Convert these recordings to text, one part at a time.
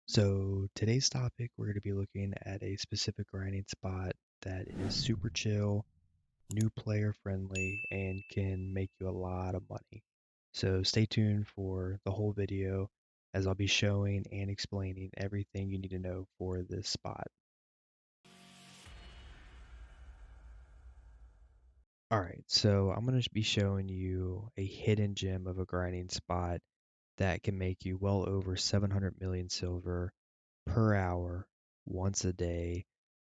So today's topic, we're going to be looking at a specific grinding spot that is super chill, new player friendly, and can make you a lot of money. So stay tuned for the whole video as I'll be showing and explaining everything you need to know for this spot. Alright, so I'm going to be showing you a hidden gem of a grinding spot that can make you well over 700 million silver per hour once a day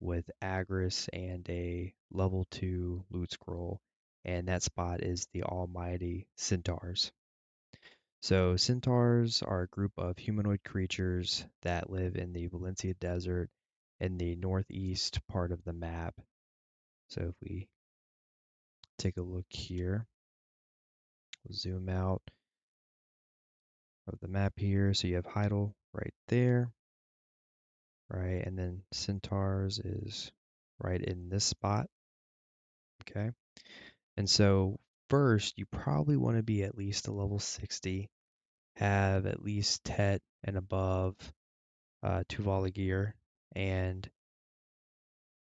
with Agris and a level 2 loot scroll, and that spot is the almighty Centaurs. So Centaurs are a group of humanoid creatures that live in the Valencia desert in the northeast part of the map. So if we take a look here, we'll zoom out of the map here. So you have Heidel right there, right? And then Centaurs is right in this spot, okay? And so first, you probably want to be at least a level 60, have at least Tet and above Tuvala gear, and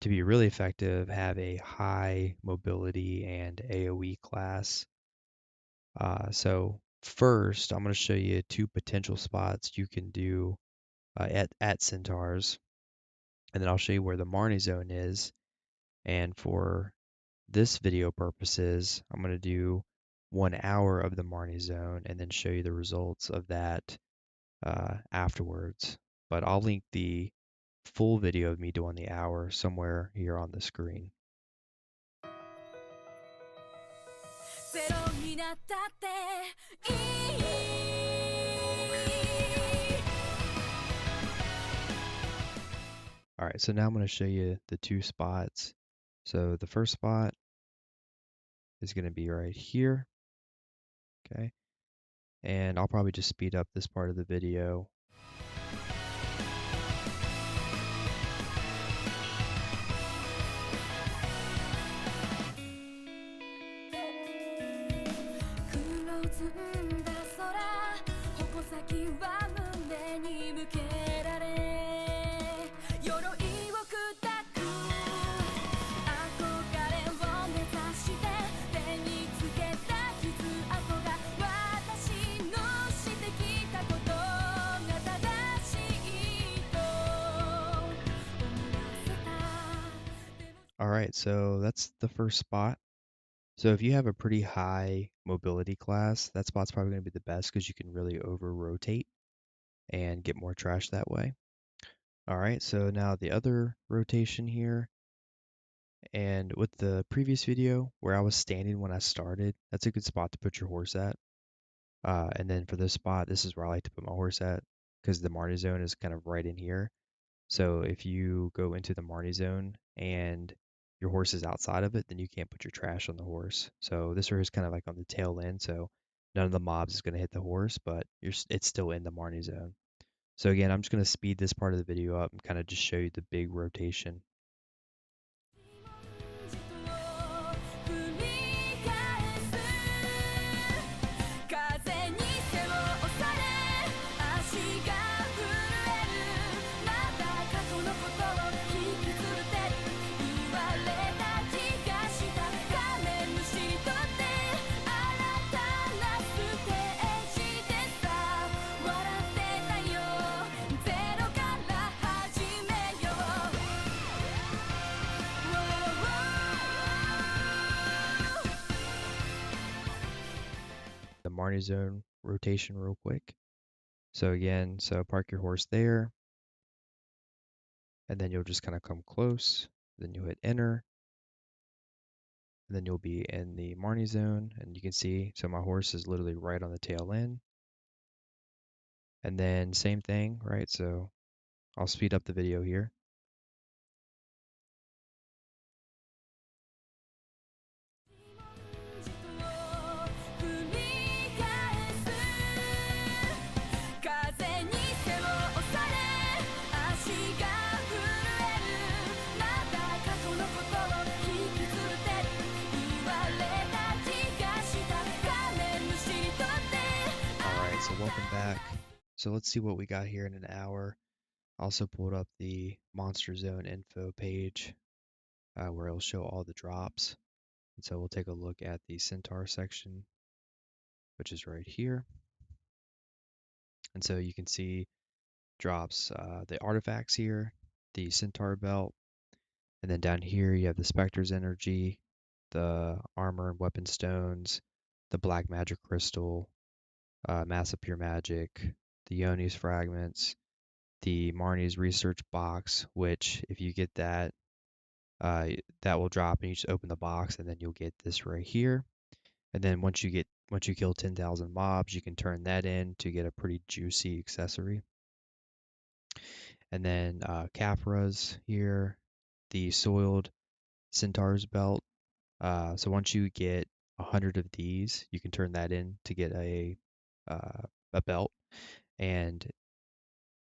to be really effective, have a high mobility and AoE class. So first, I'm going to show you two potential spots you can do at Centaurs, and then I'll show you where the Marni Zone is. And for this video purposes, I'm going to do 1 hour of the Marni Zone and then show you the results of that afterwards. But I'll link the full video of me doing the hour somewhere here on the screen. All right, so now I'm going to show you the two spots. So the first spot is going to be right here, okay? And I'll probably just speed up this part of the video. All right, so that's the first spot. So if you have a pretty high mobility class, that spot's probably going to be the best because you can really over-rotate and get more trash that way. All right, so now the other rotation here, and with the previous video where I was standing when I started, that's a good spot to put your horse at. And then for this spot, this is where I like to put my horse at because the Marni Zone is kind of right in here. So if you go into the Marni Zone and your horse is outside of it, then you can't put your trash on the horse. So this is kind of like on the tail end, so none of the mobs is going to hit the horse, but it's still in the Marni Zone. So again, I'm just going to speed this part of the video up and kind of just show you the big rotation. The Marni Zone rotation real quick. So again, so park your horse there, and then you'll just kind of come close, then you'll hit enter, and then you'll be in the Marni Zone, and you can see, so my horse is literally right on the tail end. And then same thing, right? So I'll speed up the video here. So welcome back. So let's see what we got here in an hour. Also pulled up the Monster Zone info page where it'll show all the drops. And so we'll take a look at the Centaur section, which is right here. And so you can see drops the artifacts here, the Centaur Belt, and then down here you have the Spectre's Energy, the Armor and Weapon Stones, the Black Magic Crystal, Massive Pure Magic, the Yoni's Fragments, the Marni's Research Box, which if you get that, that will drop and you just open the box and then you'll get this right here. And then once you kill 10,000 mobs, you can turn that in to get a pretty juicy accessory. And then Capras here, the soiled Centaurus Belt. So once you get 100 of these, you can turn that in to get a belt. And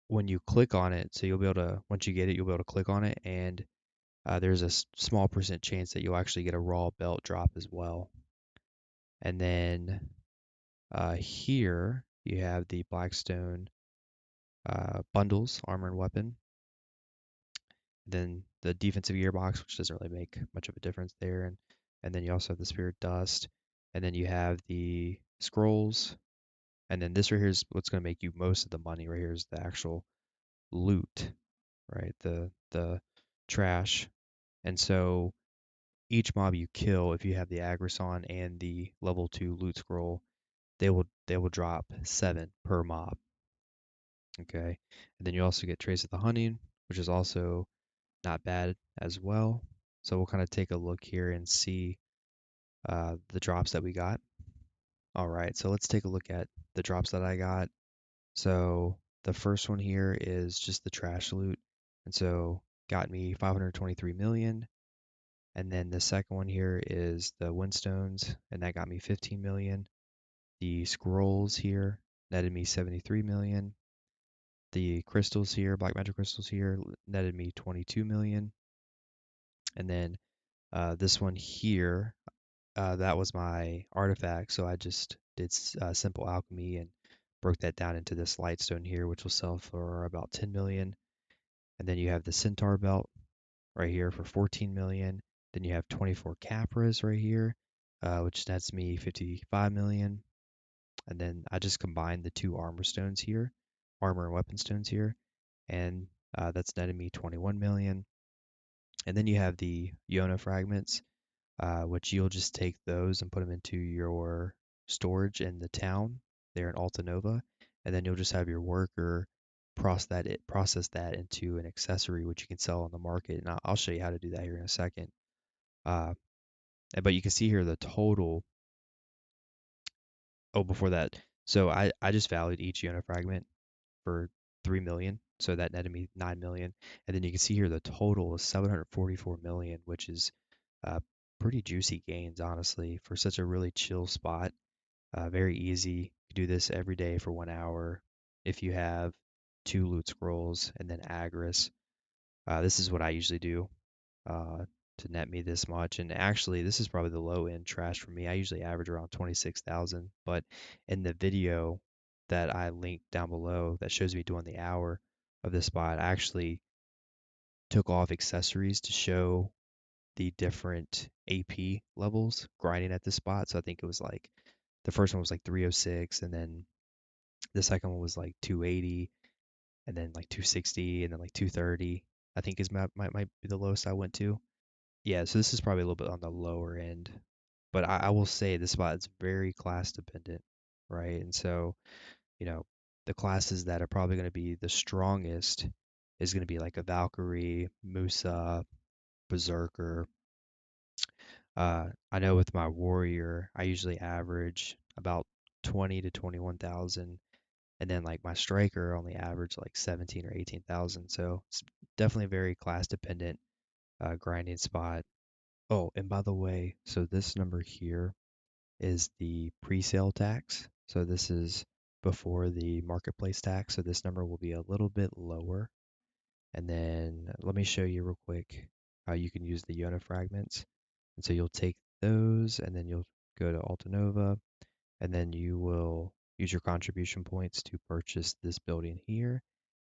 when you click on it, so you'll be able to, once you get it, you'll be able to click on it, and there's a small percent chance that you'll actually get a raw belt drop as well. And then here you have the Blackstone bundles, armor and weapon. Then the defensive gearbox, which doesn't really make much of a difference there, and then you also have the spirit dust, and then you have the scrolls, and then this right here is what's going to make you most of the money. Right here is the actual loot, right? The trash, and so each mob you kill, if you have the Agris on and the level 2 loot scroll, they will drop 7 per mob. Okay, and then you also get Trace of the Hunting, which is also not bad as well. So we'll kind of take a look here and see the drops that we got. All right, so let's take a look at the drops that I got. So the first one here is just the trash loot, and so got me 523 million. And then the second one here is the Windstones, and that got me 15 million. The scrolls here netted me 73 million. The crystals here, black magic crystals here, netted me 22 million. And then this one here, that was my artifact. So I just did simple alchemy and broke that down into this lightstone here, which will sell for about 10 million. And then you have the Centaur belt right here for 14 million. Then you have 24 Capras right here, which nets me 55 million. And then I just combined the two armor stones here, armor and weapon stones here, and that's netted me 21 million. And then you have the Yona fragments, which you'll just take those and put them into your storage in the town there in Alta Nova, and then you'll just have your worker process that into an accessory which you can sell on the market. And I'll show you how to do that here in a second. Uh, but you can see here the total. Oh, before that, so I just valued each Yona fragment for 3 million, so that netted me 9 million, and then you can see here the total is 744 million, which is uh, pretty juicy gains, honestly, for such a really chill spot. Very easy. You do this every day for 1 hour. If you have 2 loot scrolls and then Agris, this is what I usually do uh, to net me this much. And actually, this is probably the low end trash for me. I usually average around 26,000, but in the video that I linked down below that shows me doing the hour of this spot, I actually took off accessories to show the different AP levels grinding at this spot. So I think it was like the first one was like 306, and then the second one was like 280, and then like 260, and then like 230. I think is might be the lowest I went to. Yeah, so this is probably a little bit on the lower end, but I will say this spot is very class dependent, right? And so, you know, the classes that are probably going to be the strongest is going to be like a Valkyrie, Musa, Berserker. I know with my warrior, I usually average about 20 to 21,000, and then like my striker only average like 17 or 18,000. So it's definitely a very class dependent grinding spot. Oh, and by the way, so this number here is the pre-sale tax. So this is before the marketplace tax. So this number will be a little bit lower. And then let me show you real quick how you can use the Yona fragments. And so you'll take those and then you'll go to Altanova, and then you will use your contribution points to purchase this building here.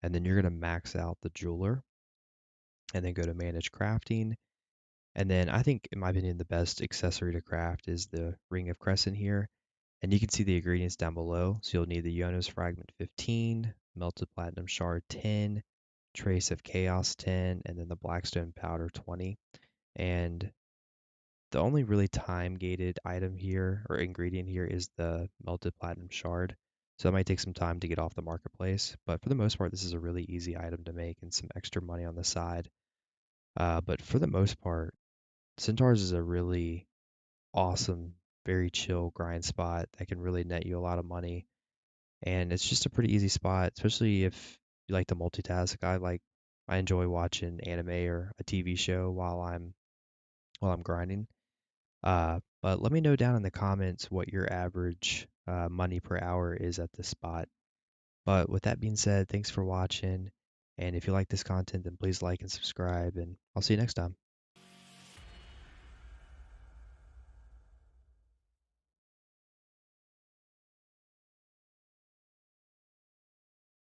and then you're going to max out the jeweler, and then go to manage crafting. And then I think, in my opinion, the best accessory to craft is the ring of crescent here. And you can see the ingredients down below. So you'll need the Yona's fragment 15, melted platinum shard 10, trace of chaos 10, and then the blackstone powder 20. And the only really time gated item here or ingredient here is the melted platinum shard. So it might take some time to get off the marketplace, but for the most part, this is a really easy item to make and some extra money on the side. But for the most part, Centaurs is a really awesome, very chill grind spot that can really net you a lot of money. And it's just a pretty easy spot, especially if you like to multitask. I enjoy watching anime or a TV show while I'm grinding. But let me know down in the comments what your average money per hour is at this spot. But with that being said, thanks for watching. And if you like this content, then please like and subscribe, and I'll see you next time.